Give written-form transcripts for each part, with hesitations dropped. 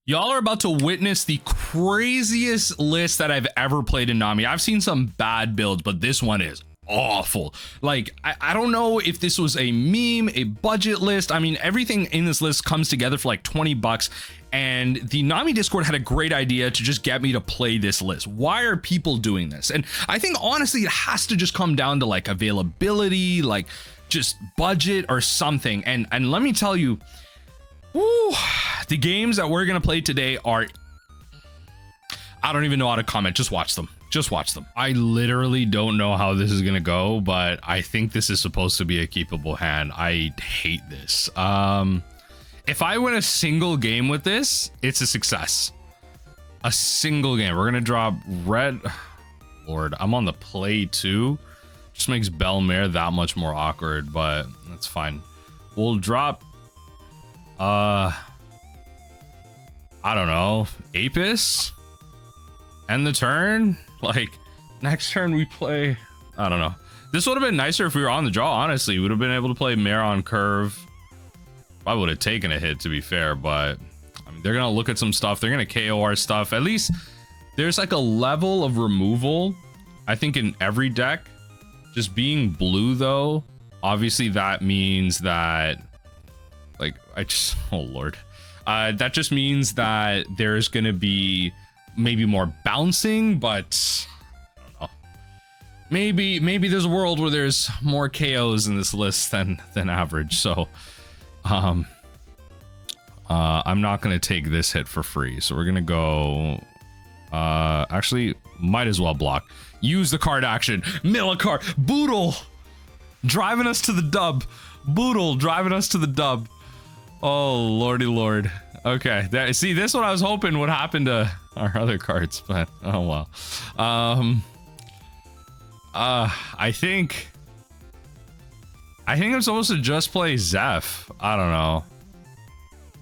Y'all are about to witness the craziest list that I've ever played in Nami. I've seen some bad builds, but this one is awful. Like, I don't know if this was a meme, a budget list. I mean, everything in this list comes together for like 20 bucks. And the Nami Discord had a great idea to just get me to play this list. Why are people doing this? And I think honestly, it has to just come down to like availability, like just budget or something. And let me tell you, woo, the games that we're gonna play today are, I don't even know how to comment. Just watch them. Just watch them. I literally don't know how this is gonna go, but I think this is supposed to be a keepable hand. I hate this. If I win a single game with this, it's a success. A single game. We're gonna drop red. Lord, I'm on the play too. Just makes Belmare that much more awkward, but that's fine. We'll drop I don't know, Apis, end the turn. Like, next turn we play, I don't know. This would have been nicer if we were on the draw, honestly. We would have been able to play Mare on curve. I would have taken a hit, to be fair, but I mean, they're gonna look at some stuff. They're gonna KO our stuff. At least there's like a level of removal, I think, in every deck. Just being blue though, obviously that means that, like, oh lord, that just means that there's gonna be maybe more bouncing, but I don't know. Maybe there's a world where there's more KOs in this list than average. So I'm not gonna take this hit for free, so we're gonna go actually might as well block, use the card action, mill a card. Boodle driving us to the dub. Boodle driving us to the dub. Oh lordy lord. Okay, see, this one I was hoping would happen to our other cards, but oh well. I think I'm supposed to just play Zeph. I don't know.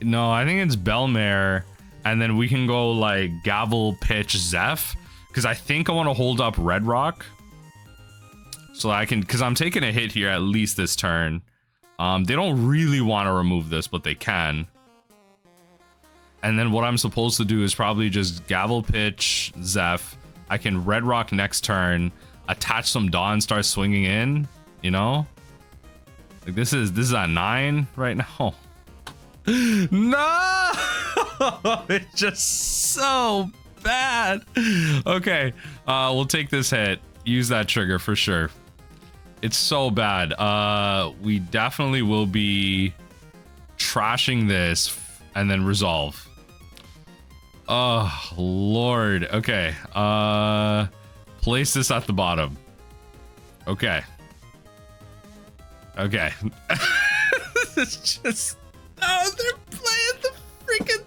No, I think it's Belmare, and then we can go like Gavel, Pitch, Zeph, because I think I want to hold up Red Rock, so I can, because I'm taking a hit here at least this turn. They don't really want to remove this, but they can. And then what I'm supposed to do is probably just Gavel, Pitch, Zeph. I can Red Rock next turn, attach some Dawn, start swinging in, you know? Like, this is at 9 right now. No! It's just so bad. Okay, we'll take this hit. Use that trigger for sure. It's so bad. We definitely will be trashing this and then resolve. Oh lord. Okay, place this at the bottom. Okay. It's just, oh, they're playing the freaking,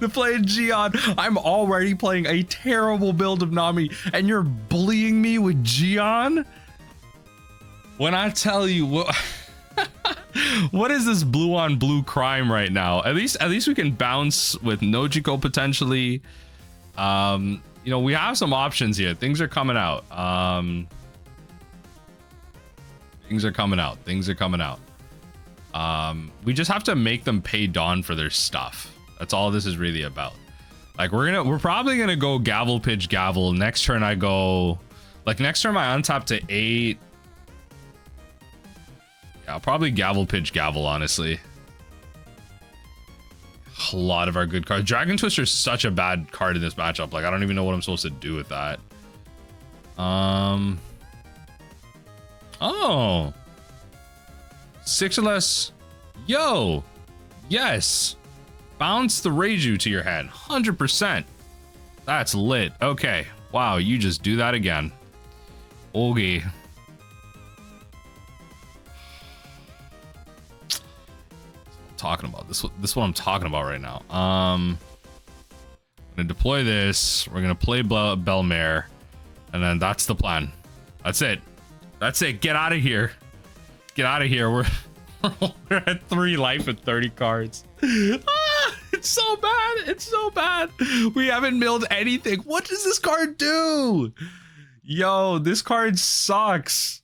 they're playing Gion. I'm already playing a terrible build of Nami, and you're bullying me with Gion? When I tell you what, what is this blue on blue crime right now? At least we can bounce with Nojiko potentially. You know, we have some options here. Things are coming out. Things are coming out. We just have to make them pay Dawn for their stuff. That's all this is really about. Like, we're probably gonna go Gavel, Pitch, Gavel. Next turn I go, like, next turn I untap to 8. Yeah, I'll probably Gavel, Pitch, Gavel, honestly. A lot of our good cards. Dragon Twister is such a bad card in this matchup. Like, I don't even know what I'm supposed to do with that. Oh, 6 or less. Yo, yes, bounce the Reiju to your hand. 100%. That's lit. Okay, wow, you just do that again. Okay. Talking about this is what I'm talking about right now. I'm gonna deploy this. We're gonna play Belmare, and then that's the plan. That's it. Get out of here. We're at 3 life and 30 cards. It's so bad. We haven't milled anything. What does this card do? Yo, this card sucks.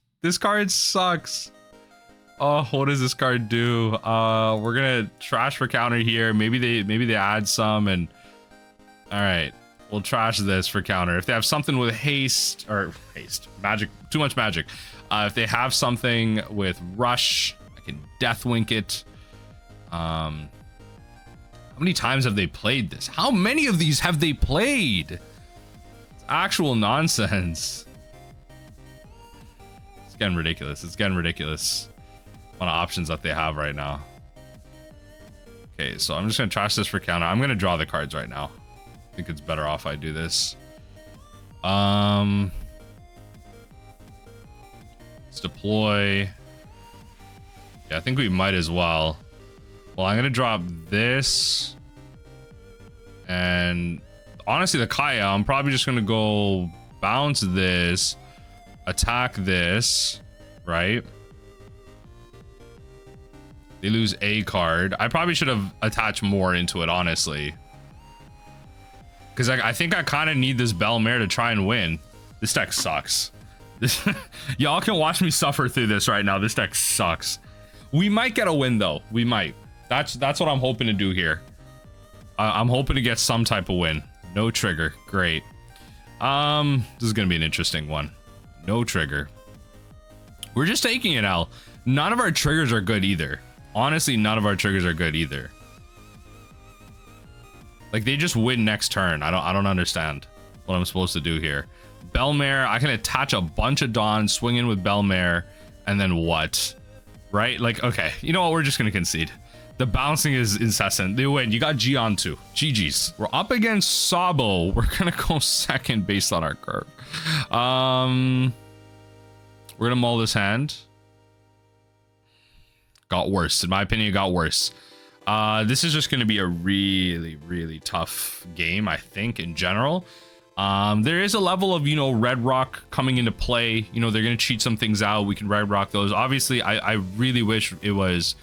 Oh, what does this card do? We're gonna trash for counter here. Maybe they add some, and all right, we'll trash this for counter. If they have something with haste magic, too much magic. If they have something with rush, I can Deathwink it. How many times have they played this? How many of these have they played? It's actual nonsense. It's getting ridiculous. It's getting ridiculous. What options that they have right now. Okay, so I'm just gonna trash this for counter. I'm gonna draw the cards right now. I think it's better off I do this. Let's deploy. Yeah, I think we might as well. Well, I'm gonna drop this, and honestly, the Kaya, I'm probably just gonna go bounce this, attack this, right? They lose a card. I probably should have attached more into it, honestly, because I think I kind of need this Bellmare to try and win. This deck sucks. Y'all can watch me suffer through this right now. This deck sucks. We might get a win though. We might. That's what I'm hoping to do here. I'm hoping to get some type of win. No trigger. Great. This is gonna be an interesting one. No trigger. We're just taking it out. None of our triggers are good either. Honestly, none of our triggers are good either. Like, they just win next turn. I don't understand what I'm supposed to do here. Bellmare, I can attach a bunch of Dawn, swing in with Bellmare, and then what? Right? Like, okay, you know what? We're just gonna concede. The bouncing is incessant. They win. You got Gion too. GG's. We're up against Sabo. We're gonna go second based on our curve. We're gonna mull this hand. Got worse. In my opinion, it got worse. This is just gonna be a really, really tough game, I think, in general. There is a level of, you know, Red Rock coming into play. You know, they're gonna cheat some things out. We can Red Rock those. Obviously, I really wish it was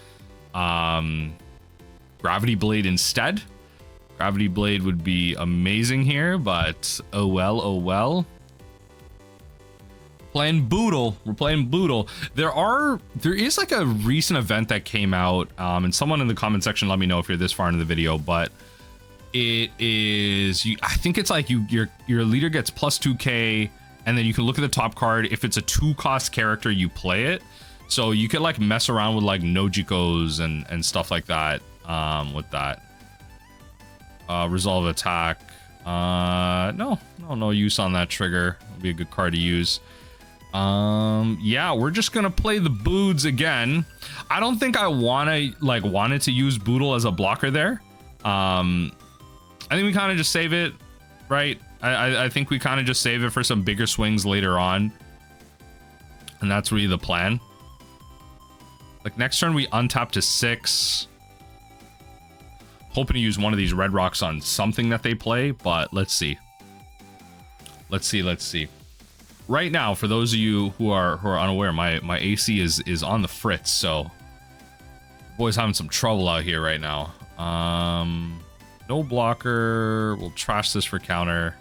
Gravity Blade instead. Gravity Blade would be amazing here, but oh well, oh well. Playing Boodle. We're playing Boodle. There is like a recent event that came out, and someone in the comment section let me know if you're this far into the video, but it is, I think it's like your leader gets plus 2k, and then you can look at the top card. If it's a 2-cost character, you play it. So you could like mess around with like Nojikos and stuff like that with that. Resolve attack. No use on that trigger. It'll be a good card to use. Yeah, we're just gonna play the Boods again. I don't think I wanted to use Boodle as a blocker there. I think we kind of just save it, right? I think we kind of just save it for some bigger swings later on, and that's really the plan. Like, next turn we untap to 6. Hoping to use one of these Red Rocks on something that they play, but let's see. Let's see. Right now, for those of you who are unaware, my AC is on the fritz, so boy's having some trouble out here right now. No blocker. We'll trash this for counter.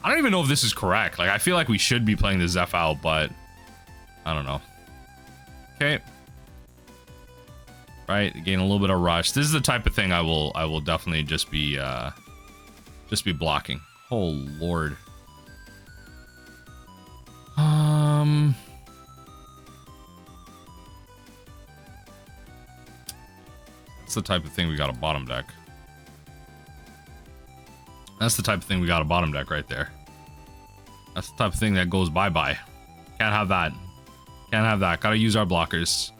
I don't even know if this is correct. Like, I feel like we should be playing the Zeph out, but I don't know. Okay. Right, gain a little bit of rush. This is the type of thing I will definitely just be blocking. Oh lord. That's the type of thing we got a bottom deck. That's the type of thing we got a bottom deck right there. That's the type of thing that goes bye-bye. Can't have that. Can't have that. Gotta use our blockers.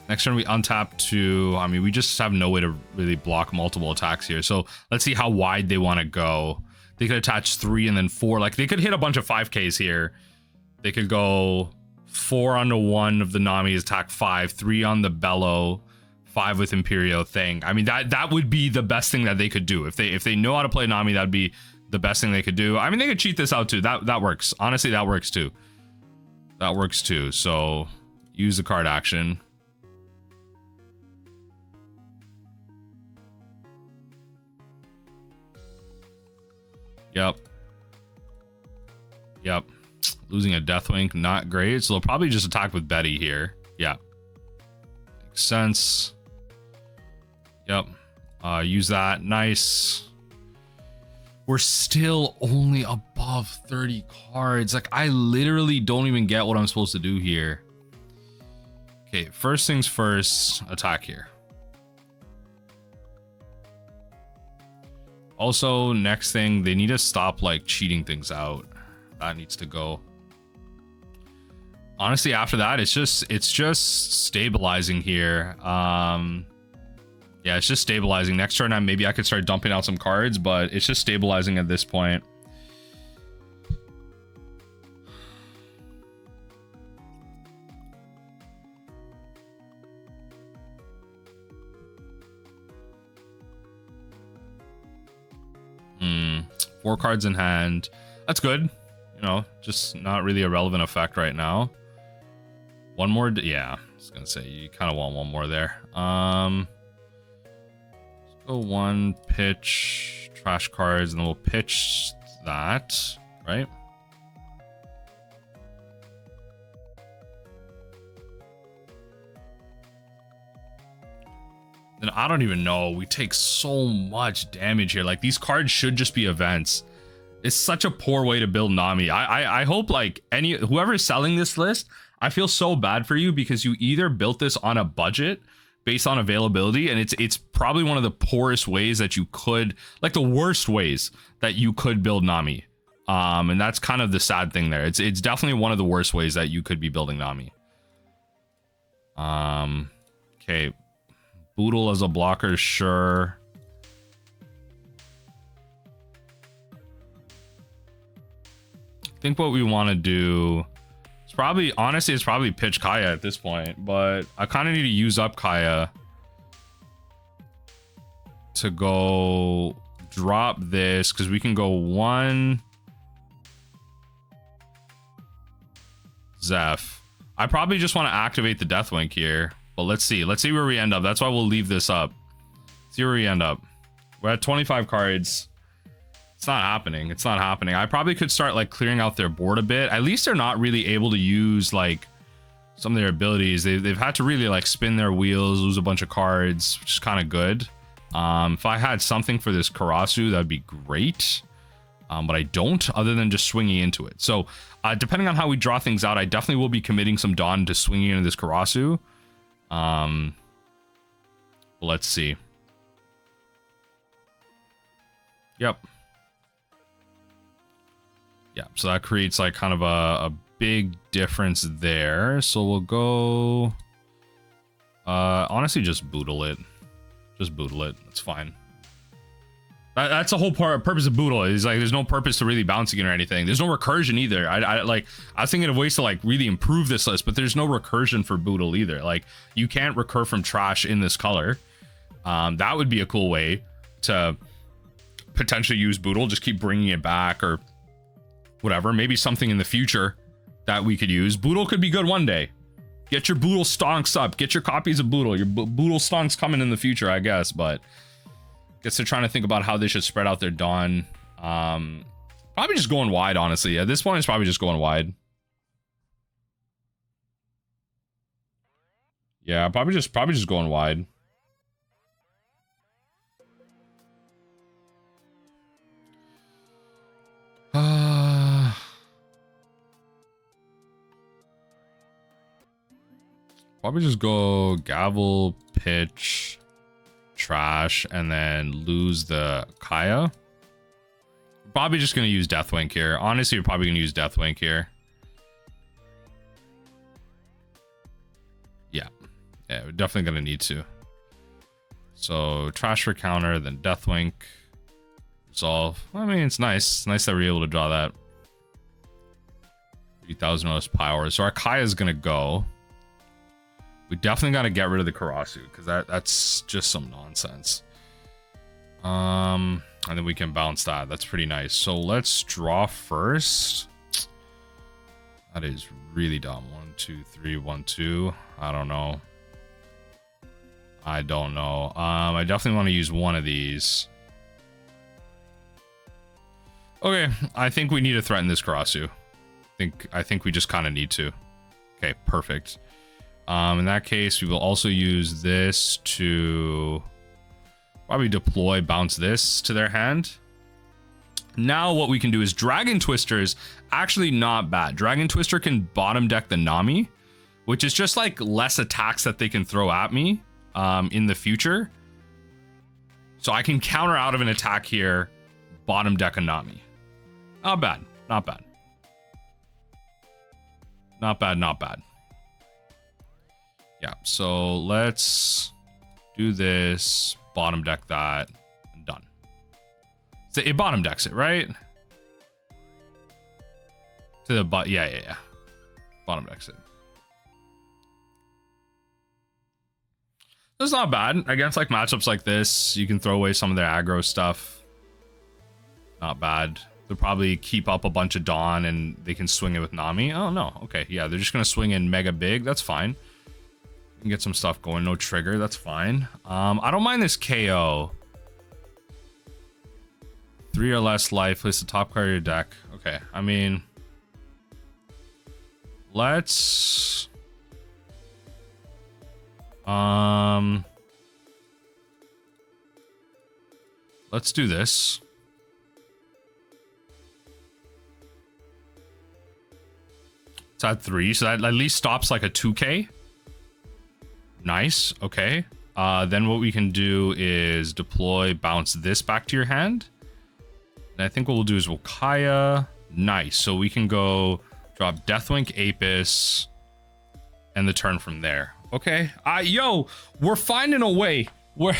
Next turn we untap to, I mean, we just have no way to really block multiple attacks here. So let's see how wide they want to go. They could attach 3 and then 4. Like, they could hit a bunch of 5Ks here. They could go 4 onto one of the Nami's, attack 5, 3 on the Bellow, 5 with Imperio thing. I mean, that would be the best thing that they could do. If they know how to play Nami, that'd be the best thing they could do. I mean, they could cheat this out too. That works. Honestly, that works too. That works too. So use the card action. Yep. Losing a Deathwink, not great. So they'll probably just attack with Betty here. Yeah. Makes sense. Yep. Use that. Nice. We're still only above 30 cards. Like, I literally don't even get what I'm supposed to do here. Okay, first things first, attack here. Also, next thing, they need to stop like cheating things out. That needs to go. Honestly, after that, it's just stabilizing here. Yeah, it's just stabilizing. Next turn, maybe I could start dumping out some cards, but it's just stabilizing at this point. Four cards in hand. That's good. You know, just not really a relevant effect right now. One more. Yeah, I was gonna say you kind of want one more there. Let's go one pitch trash cards, and then we'll pitch that, right? And I don't even know. We take so much damage here. Like, these cards should just be events. It's such a poor way to build Nami. I hope like whoever's selling this list, I feel so bad for you, because you either built this on a budget based on availability, and it's probably one of the poorest ways that you could, like the worst ways that you could build Nami. And that's kind of the sad thing there. It's definitely one of the worst ways that you could be building Nami. Okay. Boodle as a blocker, sure. I think what we want to do is probably, honestly, it's probably pitch Kaya at this point, but I kind of need to use up Kaya to go drop this, because we can go one Zeph. I probably just want to activate the Deathwink here. But let's see where we end up. That's why we'll leave this up. See where we end up. We're at 25 cards. It's not happening. It's not happening. I probably could start like clearing out their board a bit. At least they're not really able to use like some of their abilities. They've had to really like spin their wheels, lose a bunch of cards, which is kind of good. If I had something for this Karasu, that'd be great. But I don't, other than just swinging into it. So depending on how we draw things out, I definitely will be committing some Dawn to swinging into this Karasu. Let's see. Yep. Yeah, so that creates like kind of a big difference there. So we'll go honestly just boodle it. Just boodle it. That's fine. That's the whole purpose of boodle. Is like there's no purpose to really bouncing it or anything. There's no recursion either. I was thinking of ways to like really improve this list, but there's no recursion for boodle either. Like you can't recur from trash in this color. That would be a cool way to potentially use boodle. Just keep bringing it back or whatever. Maybe something in the future that we could use. Boodle could be good one day. Get your boodle stonks up. Get your copies of boodle. Your boodle stonks coming in the future, I guess, but. Guess they're trying to think about how they should spread out their Dawn. Probably just going wide, honestly. At this point, it's probably just going wide. Yeah, probably just going wide. Probably just go gavel, pitch, trash, and then lose the Kaya. Probably just gonna use Deathwink here. Honestly, we're probably gonna use Deathwink here. Yeah, we're definitely gonna need to. So trash for counter, then Deathwink. Resolve. I mean, it's nice. It's nice that we're able to draw that. 3,000 less power. So our Kaya is gonna go. We definitely got to get rid of the Karasu, because that's just some nonsense. And then we can bounce that. That's pretty nice. So let's draw first. That is really dumb. 1, 2, 3, 1, 2. I don't know. I definitely want to use one of these. Okay, I think we need to threaten this Karasu. I think we just kind of need to. Okay, perfect. In that case, we will also use this to probably deploy, bounce this to their hand. Now what we can do is Dragon Twister is actually not bad. Dragon Twister can bottom deck the Nami, which is just like less attacks that they can throw at me in the future. So I can counter out of an attack here, bottom deck a Nami. Not bad, not bad. Not bad, not bad. Yeah, so let's do this, bottom deck that, and done. So it bottom decks it, right? To the bot, yeah. Bottom decks it. That's not bad. Against like matchups like this, you can throw away some of their aggro stuff. Not bad. They'll probably keep up a bunch of Dawn and they can swing it with Nami. Oh no, okay, yeah, they're just gonna swing in mega big. That's fine. You can get some stuff going. No trigger, that's fine. I don't mind this KO. 3 or less life, place the top card of your deck. Okay, I mean, let's do this. It's at 3, so that at least stops like a 2k. Nice, okay. Then what we can do is deploy, bounce this back to your hand. And I think what we'll do is we'll Kaya. Nice, so we can go drop Deathwink, Apis, and the turn from there. Okay, yo, we're finding a way. We're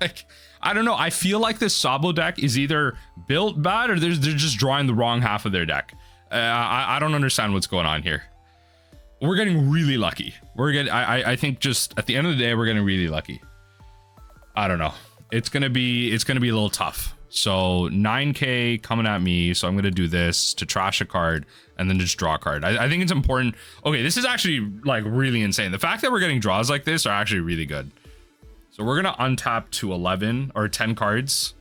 like, I don't know. I feel like this Sabo deck is either built bad or they're just drawing the wrong half of their deck. I don't understand what's going on here. We're getting really lucky. I think just at the end of the day, we're getting really lucky. I don't know. It's gonna be a little tough. So 9k coming at me. So I'm gonna do this to trash a card and then just draw a card. I think it's important. Okay, this is actually like really insane. The fact that we're getting draws like this are actually really good. So we're gonna untap to 11 or 10 cards.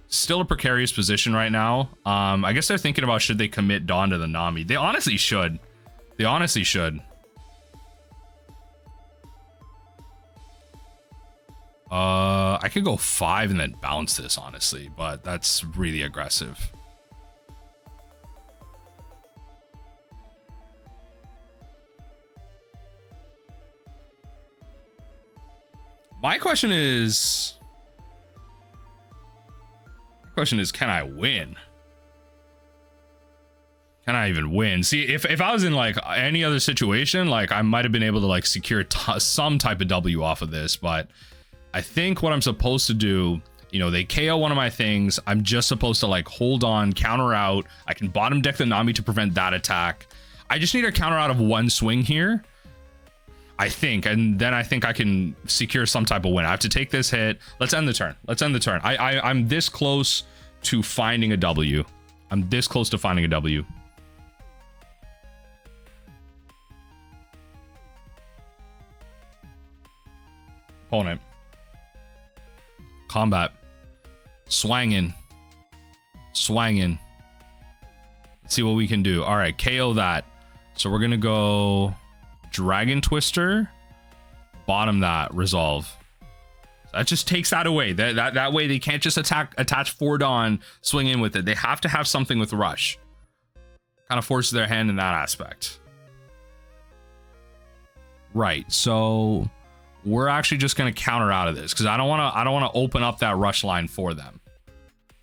Still a precarious position right now. I guess they're thinking about should they commit Dawn to the Nami. They honestly should. They honestly should. I could go 5 and then bounce this, honestly, but that's really aggressive. My question is, can I win? Can I even win? See, if I was in like any other situation, like I might have been able to like secure some type of W off of this, but I think what I'm supposed to do, you know, they KO one of my things. I'm just supposed to like hold on, counter out. I can bottom deck the Nami to prevent that attack. I just need a counter out of 1 swing here, I think, and then I think I can secure some type of win. I have to take this hit. Let's end the turn. Let's end the turn. I'm this close to finding a W. I'm this close to finding a W. Opponent. Combat. Swangin'. Swangin'. Let's see what we can do. All right, KO that. So we're gonna go Dragon Twister, bottom that, resolve. That just takes that away. That way they can't just attach 4 Dawn, swing in with it. They have to have something with Rush. Kind of forces their hand in that aspect. Right, so we're actually just gonna counter out of this because I don't wanna open up that Rush line for them.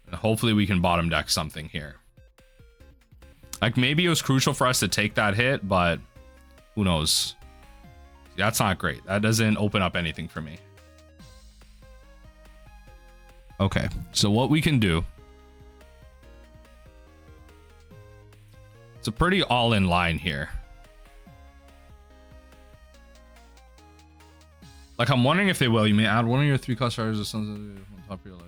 And hopefully we can bottom deck something here. Like maybe it was crucial for us to take that hit, but who knows? That's not great. That doesn't open up anything for me. Okay, so what we can do, it's a pretty all-in line here. Like I'm wondering if they will. You may add 1 of your 3 cost stars or something on top of your life.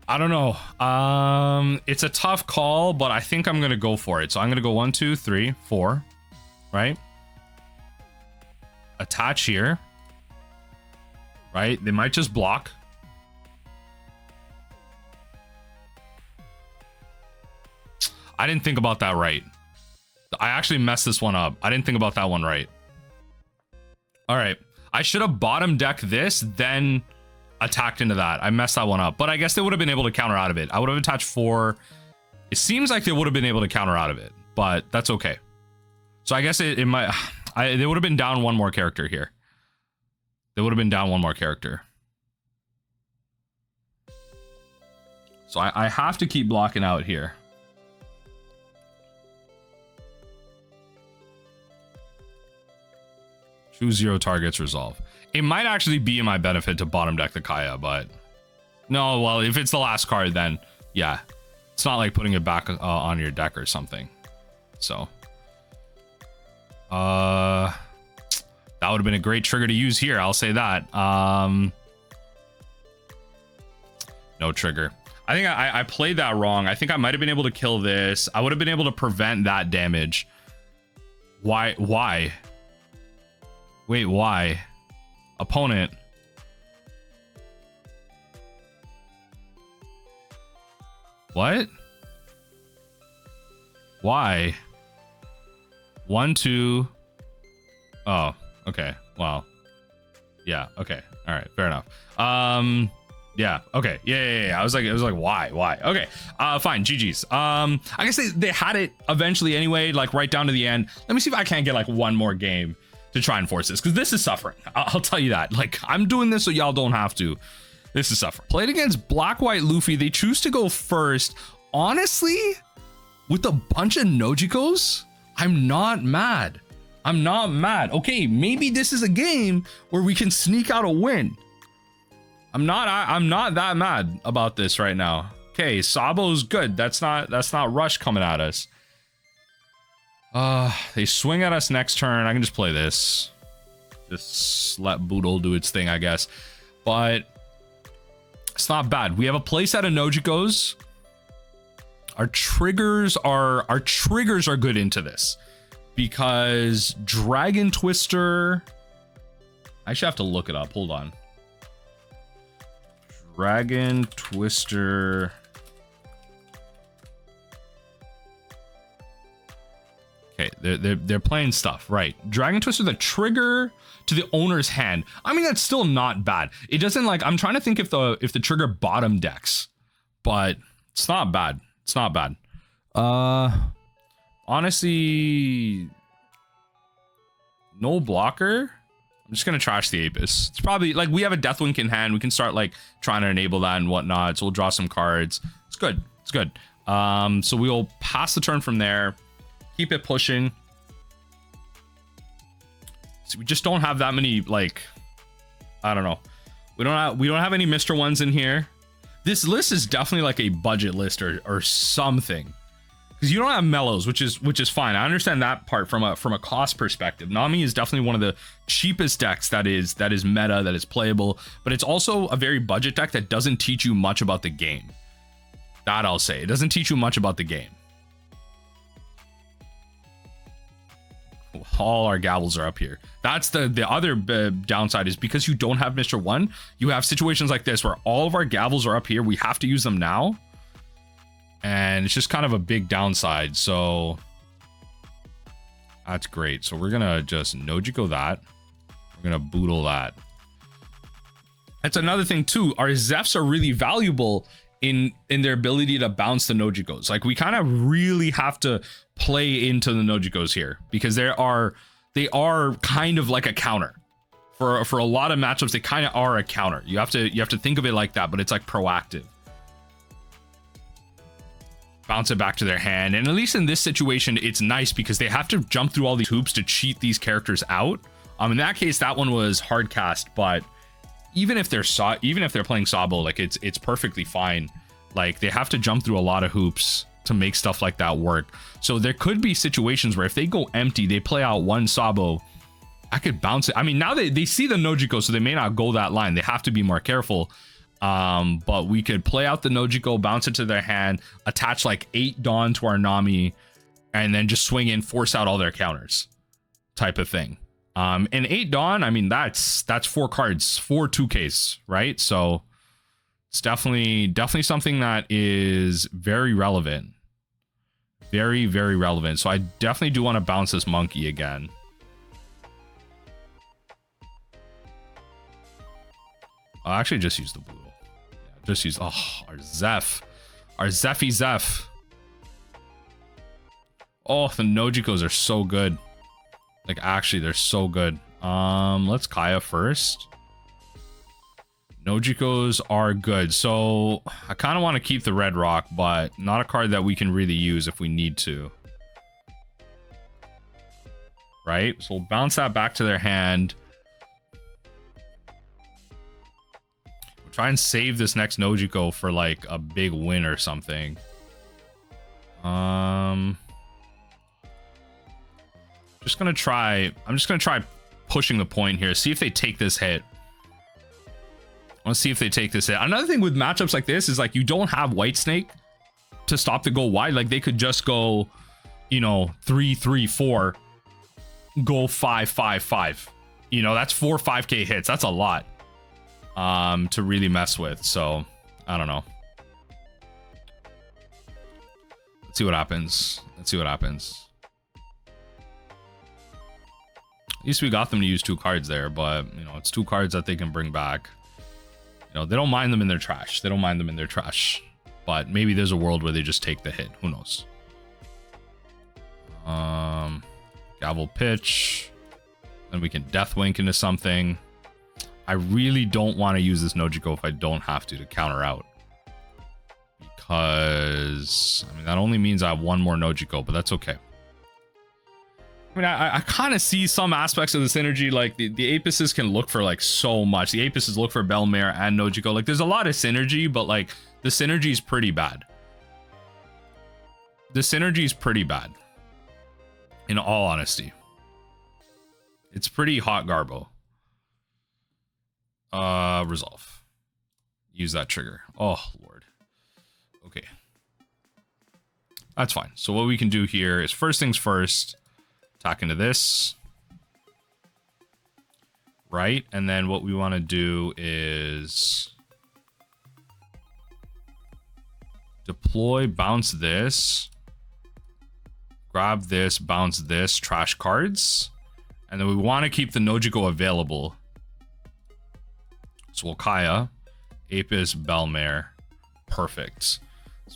I don't know. It's a tough call, but I think I'm gonna go for it. So I'm gonna go 1, 2, 3, 4, right? Attach here, right? They might just block. I didn't think about that right. I actually messed this one up. I didn't think about that one right. All right. I should have bottom decked this, then attacked into that. I messed that one up, but I guess they would have been able to counter out of it. I would have attached 4. It seems like they would have been able to counter out of it, but that's okay. So I guess it might, they would have been down 1 more character here. They would have been down 1 more character. So I have to keep blocking out here. Choose 0 targets, resolve. It might actually be in my benefit to bottom deck the Kaya, but no, well, if it's the last card, then yeah, it's not like putting it back on your deck or something. So, that would have been a great trigger to use here. I'll say that. No trigger. I think I played that wrong. I think I might have been able to kill this. I would have been able to prevent that damage. Why? Wait, why? Opponent. What? Why? 1, 2. Oh, okay. Well, yeah. Okay. All right. Fair enough. Yeah. Okay. Yeah. I was like, why? Okay. Fine. GG's. I guess they had it eventually anyway, like right down to the end. Let me see if I can't get like 1 more game to try and force this, because this is suffering. I'll tell you that. Like, I'm doing this so y'all don't have to. This is suffering. Played against Black White Luffy. They choose to go first. Honestly, with a bunch of Nojikos, I'm not mad. I'm not mad. Okay, maybe this is a game where we can sneak out a win. I'm not that mad about this right now. Okay, Sabo's good. That's not Rush coming at us. They swing at us next turn. I can just play this. Just let Boodle do its thing, I guess. But it's not bad. We have a place out of Nojikos. Our triggers are good into this, because Dragon Twister, I should have to look it up. Hold on. Dragon Twister. Okay, they're playing stuff, right? Dragon Twister, the trigger to the owner's hand. I mean, that's still not bad. It doesn't, like, I'm trying to think if the trigger bottom decks, but it's not bad. It's not bad. Honestly, no blocker. I'm just gonna trash the Apis. It's probably like we have a Deathwink in hand. We can start like trying to enable that and whatnot. So we'll draw some cards. It's good. It's good. So we'll pass the turn from there. Keep it pushing. So we just don't have that many, like, I don't know. We don't have any Mr. Ones in here. This list is definitely like a budget list or something, because you don't have mellows, which is fine. I understand that part from a cost perspective. Nami is definitely one of the cheapest decks that is meta, that is playable, but it's also a very budget deck that doesn't teach you much about the game. That I'll say. It doesn't teach you much about the game. All our gavels are up here. That's the other downside, is because you don't have Mr. One, you have situations like this where all of our gavels are up here. We have to use them now, and it's just kind of a big downside. So that's great. So we're gonna just Nojiko that. We're gonna Boodle that. That's another thing too. Our Zephs are really valuable in their ability to bounce the Nojikos. Like, we kind of really have to play into the Nojikos here, because they are kind of like a counter for a lot of matchups. They kind of are a counter. You have to think of it like that, but it's like proactive. Bounce it back to their hand, and at least in this situation, it's nice because they have to jump through all these hoops to cheat these characters out. In that case, that one was hard cast, but even if they're playing Sabo, like it's perfectly fine. Like, they have to jump through a lot of hoops to make stuff like that work. So there could be situations where if they go empty, they play out one Sabo, I could bounce it. I mean, now they see the Nojiko, so they may not go that line. They have to be more careful. But we could play out the Nojiko, bounce it to their hand, attach like 8 Dawn to our Nami, and then just swing in, force out all their counters type of thing. And 8 Dawn, I mean, that's 4 cards, 4 2Ks, right? So it's definitely something that is very relevant. Very, very relevant. So I definitely do want to bounce this monkey again. I'll actually just use the blue. Yeah, just use, oh, our Zeph. Our Zeffy Zeph. Oh, the Nojikos are so good. Like, actually, they're so good. Let's Kaya first. Nojikos are good. So I kind of want to keep the Red Rock, but not a card that we can really use if we need to. Right? So we'll bounce that back to their hand. We'll try and save this next Nojiko for like a big win or something. Just gonna try. I'm just gonna try pushing the point here. See if they take this hit. Let's see if they take this hit. Another thing with matchups like this is like you don't have White Snake to stop the go wide. Like they could just go, you know, 3-3-4, go 5-5-5. You know, that's 4 5K hits. That's a lot to really mess with. So I don't know. Let's see what happens. Let's see what happens. At least we got them to use 2 cards there, but you know, it's 2 cards that they can bring back. You know, they don't mind them in their trash. They don't mind them in their trash. But maybe there's a world where they just take the hit. Who knows? Gavel pitch. Then we can Death Wink into something. I really don't want to use this Nojiko if I don't have to counter out. Because, I mean, that only means I have 1 more Nojiko, but that's okay. I mean, I kind of see some aspects of the synergy, like the Apices can look for like so much. The Apices look for Belmare and Nojiko. Like there's a lot of synergy, but like the synergy is pretty bad. The synergy is pretty bad. In all honesty. It's pretty hot garbo. Resolve. Use that trigger. Oh, Lord. Okay. That's fine. So what we can do here is first things first. Attack into this. Right? And then what we want to do is deploy, bounce this. Grab this, bounce this, trash cards. And then we want to keep the Nojiko available. So we'll Kaya, Apis, Belmare. Perfect. So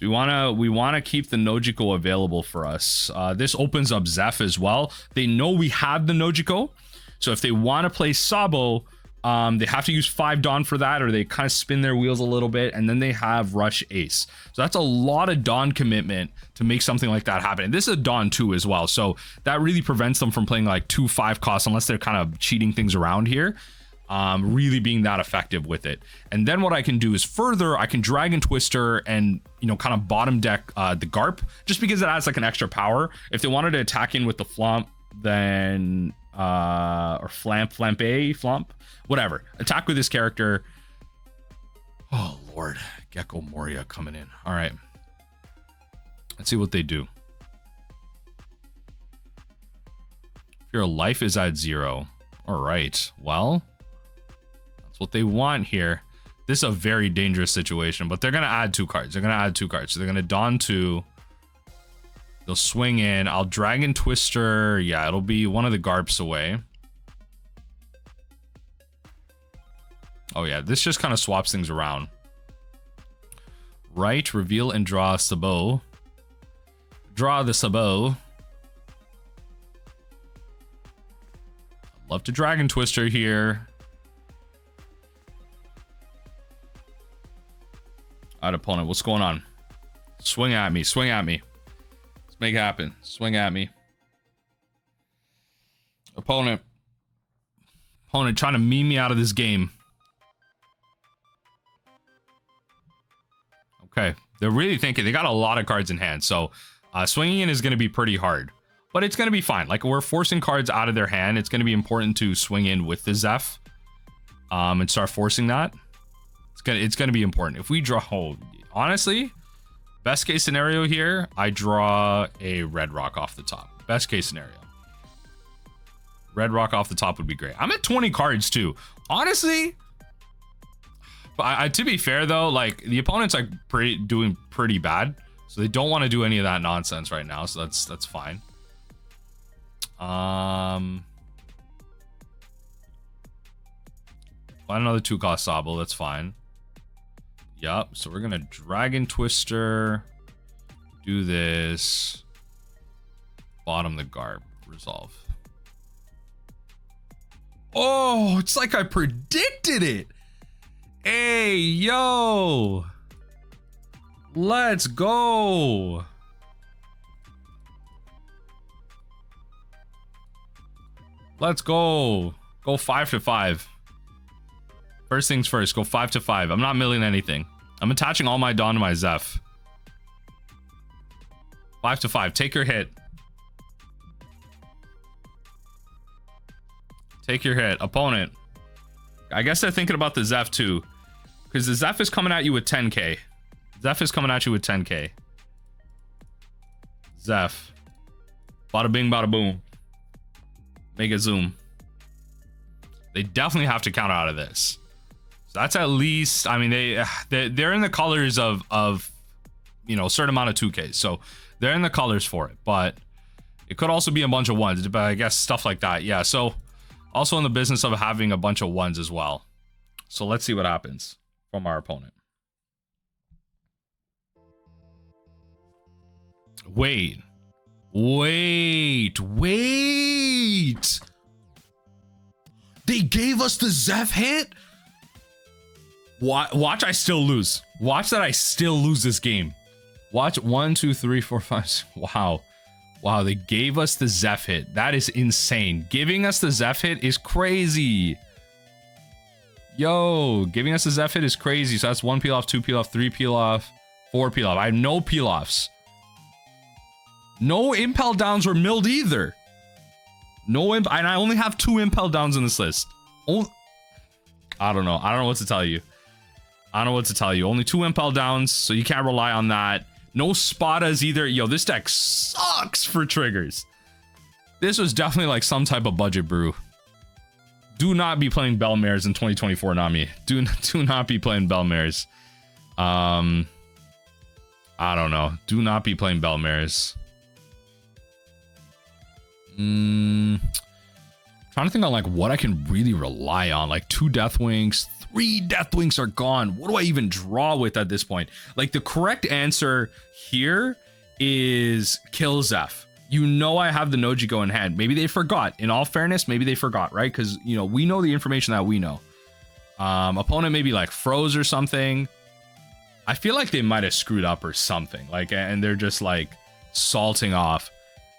we wanna keep the Nojiko available for us. This opens up Zeph as well. They know we have the Nojiko, so if they want to play Sabo, they have to use 5 Dawn for that, or they kind of spin their wheels a little bit, and then they have Rush Ace. So that's a lot of Dawn commitment to make something like that happen. And this is a Dawn 2 as well, so that really prevents them from playing like 2 5 costs unless they're kind of cheating things around here. Really being that effective with it. And then what I can do is further, I can Dragon Twister and, you know, kind of bottom deck the Garp, just because it adds like an extra power. If they wanted to attack in with the Flomp, then or Flamp, whatever. Attack with this character. Oh Lord, Gecko Moria coming in. All right. Let's see what they do. If your life is at 0. All right. Well, that's what they want here. This is a very dangerous situation, but they're going to add 2 cards. They're going to add 2 cards. So they're going to Dawn 2. They'll swing in. I'll Dragon Twister. Yeah, it'll be one of the Garps away. Oh, yeah. This just kind of swaps things around. Right. Reveal and draw Sabo. Draw the Sabo. Love to Dragon Twister here. Alright, opponent, what's going on? Swing at me, swing at me. Let's make it happen. Swing at me. Opponent. Opponent trying to meme me out of this game. Okay, they're really thinking. They got a lot of cards in hand, so swinging in is going to be pretty hard. But it's going to be fine. Like, we're forcing cards out of their hand. It's going to be important to swing in with the Zeph. And start forcing that. It's gonna be important. If we draw, honestly, best case scenario here, I draw a Red Rock off the top. Best case scenario. Red Rock off the top would be great. I'm at 20 cards too. Honestly, but to be fair though, like the opponent's like doing pretty bad. So they don't want to do any of that nonsense right now. So that's fine. Find another 2-cost Sabo. That's fine. Yep. So we're gonna Dragon Twister. Do this. Bottom the Garb. Resolve. Oh, it's like I predicted it. Hey, yo. Let's go. Let's go. Go 5 to 5. First things first, go 5 to 5. I'm not milling anything. I'm attaching all my Dawn to my Zeph. 5 to 5. Take your hit. Take your hit. Opponent. I guess they're thinking about the Zeph too. Because the Zeph is coming at you with 10k. Zeph is coming at you with 10k. Zeph. Bada bing, bada boom. Make a zoom. They definitely have to count out of this. So that's at least, I mean, they're in the colors of you know, a certain amount of 2Ks. So they're in the colors for it, but it could also be a bunch of ones, but I guess stuff like that. Yeah. So also in the business of having a bunch of ones as well. So let's see what happens from our opponent. Wait. They gave us the Zeph hit? Watch I still lose. Watch that I still lose this game. Watch 1, 2, 3, 4, 5. Wow. Wow, they gave us the Zeph hit. That is insane. Giving us the Zeph hit is crazy. Yo, giving us the Zeph hit is crazy. So that's 1 peel off, 2 peel off, 3 peel off, 4 peel off. I have no peel offs. No impel downs were milled either. No and I only have 2 impel downs in this list. Oh, I don't know. I don't know what to tell you. I don't know what to tell you. Only 2 impel downs, so you can't rely on that. No Spadas either. Yo, this deck sucks for triggers. This was definitely like some type of budget brew. Do not be playing Bellmares in 2024, Nami. Do not be playing Bellmares. I don't know. Do not be playing Bellmares. Trying to think on like what I can really rely on. Like 2 Deathwings, 3 Deathwings are gone. What do I even draw with at this point? Like the correct answer here is kill Zeph. You know I have the Nojiko in hand. Maybe they forgot. In all fairness, maybe they forgot, right? Because you know we know the information that we know. Opponent maybe like froze or something. I feel like they might have screwed up or something. Like, and they're just like salting off.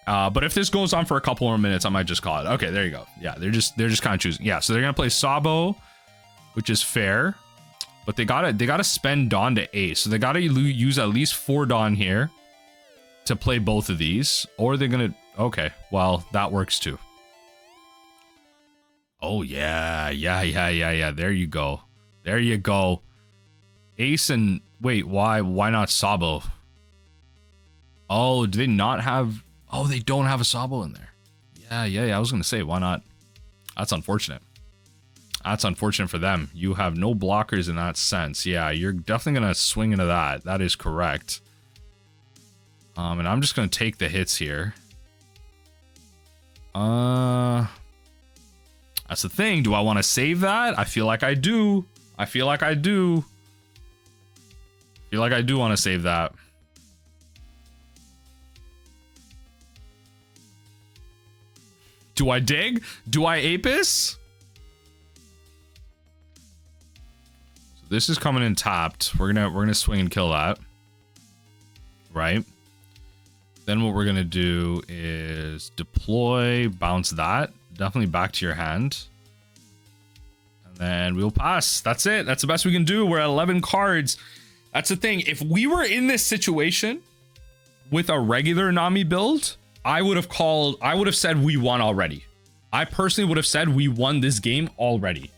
But if this goes on for a couple more minutes, I might just call it. Okay, there you go. Yeah, they're just kind of choosing. Yeah, so they're gonna play Sabo, which is fair, but they gotta spend Dawn to Ace, so they gotta use at least 4 Dawn here to play both of these, or they're gonna. Okay, well that works too. Oh yeah. There you go. There you go. Ace and wait, why not Sabo? Oh, do they not have? Oh, they don't have a Sabo in there. Yeah. I was gonna say, why not? That's unfortunate. That's unfortunate for them. You have no blockers in that sense. Yeah, you're definitely gonna swing into that. That is correct. And I'm just gonna take the hits here. That's the thing. Do I want to save that? I feel like I do. I feel like I do want to save that. Do I dig? Do I Apis? So this is coming in tapped. We're gonna swing and kill that. Right? Then what we're gonna do is deploy, bounce that. Definitely back to your hand. And then we'll pass. That's it. That's the best we can do. We're at 11 cards. That's the thing. If we were in this situation with a regular Nami build, I would have said we won already. I personally would have said we won this game already.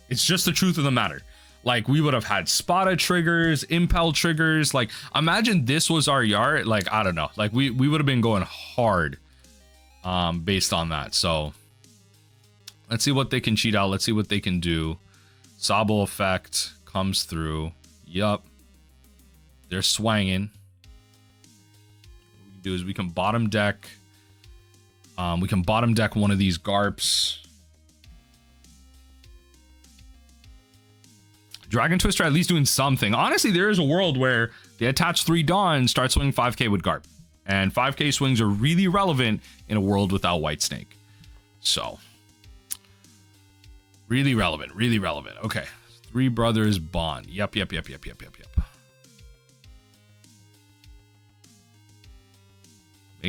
It's just the truth of the matter. Like we would have had Spada triggers, Impel triggers. Like imagine this was our yard. Like, I don't know. Like we would have been going hard based on that. So let's see what they can cheat out. Let's see what they can do. Sabo effect comes through. Yup. They're swanging. do is we can bottom deck. We can bottom deck one of these Garps. Dragon Twister at least doing something. Honestly, there is a world where they attach 3 Dawn, start swinging 5k with Garp. And 5k swings are really relevant in a world without Whitesnake. So, really relevant, really relevant. Okay, 3 Brothers Bond. Yep. Make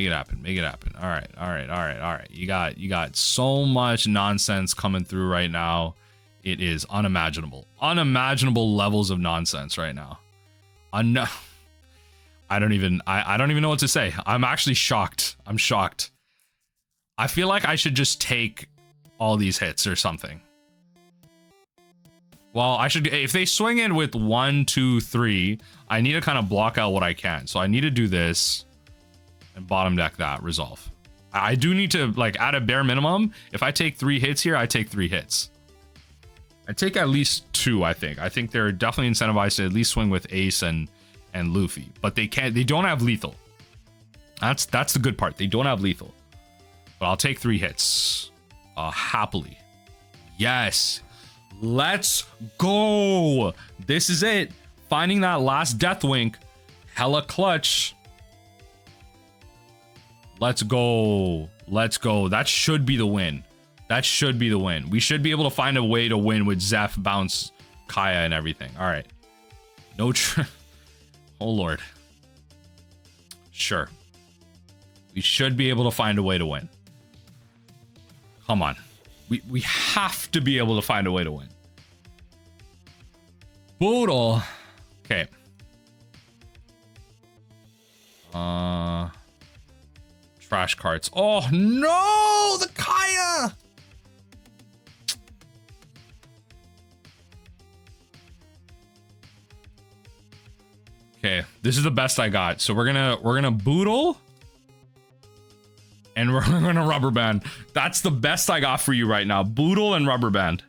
it happen. Make it happen. All right. You got so much nonsense coming through right now. It is unimaginable levels of nonsense right now. I don't even know what to say. I'm actually shocked. I'm shocked. I feel like I should just take all these hits or something. Well, I should, if they swing in with 1, 2, 3, I need to kind of block out what I can. So I need to do this and bottom deck that, resolve. I do need to, like, at a bare minimum, if I take 3 hits here, I take 3 hits. I take at least 2, I think. I think they're definitely incentivized to at least swing with Ace and Luffy, but they don't have lethal. That's the good part. They don't have lethal. But I'll take 3 hits. Happily. Yes. Let's go. This is it. Finding that last Deathwink. Hella clutch. Let's go. Let's go. That should be the win. That should be the win. We should be able to find a way to win with Zeph, Bounce, Kaya, and everything. All right. No oh, Lord. Sure. We should be able to find a way to win. Come on. We have to be able to find a way to win. Boodle. Okay. Trash carts. Oh, no! The Kaya! Okay, this is the best I got. So we're gonna Boodle. And we're gonna Rubber Band. That's the best I got for you right now. Boodle and Rubber Band.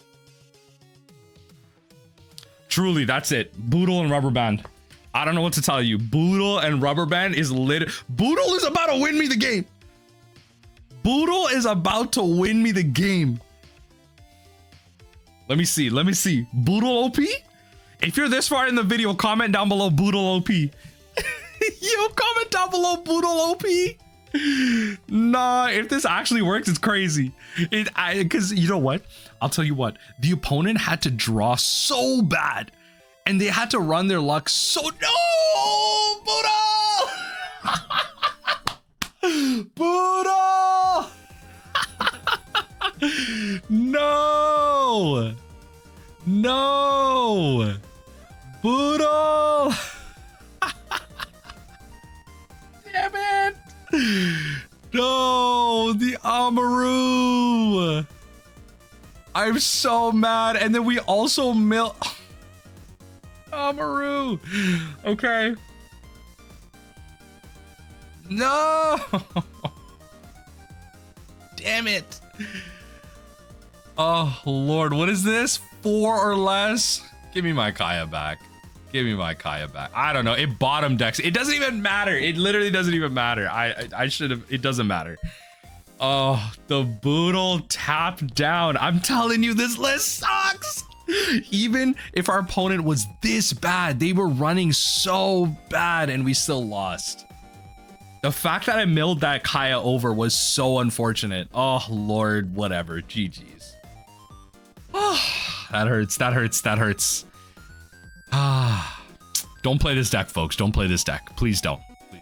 Truly, that's it. Boodle and Rubber Band. I don't know what to tell you. Boodle and Rubber Band is lit. Boodle is about to win me the game. Boodle is about to win me the game. Let me see. Let me see. Boodle OP? If you're this far in the video, comment down below Boodle OP. Yo, comment down below Boodle OP. Nah, if this actually works, it's crazy. Because you know what? I'll tell you what. The opponent had to draw so bad. And they had to run their luck so... No! Boodle! Boodle! No! No! Boodle! Damn it! No! The Amaru! I'm so mad. And then we also Amaru! Okay. No! Damn it! Oh, Lord, what is this? 4 or less? Give me my Kaya back. Give me my Kaya back. I don't know. It bottom decks. It doesn't even matter. It literally doesn't even matter. I should have. It doesn't matter. Oh, the Boodle tapped down. I'm telling you, this list sucks. Even if our opponent was this bad, they were running so bad and we still lost. The fact that I milled that Kaya over was so unfortunate. Oh, Lord, whatever. GG's. Oh, that hurts. That hurts. That hurts. Ah, don't play this deck, folks. Don't play this deck. Please don't.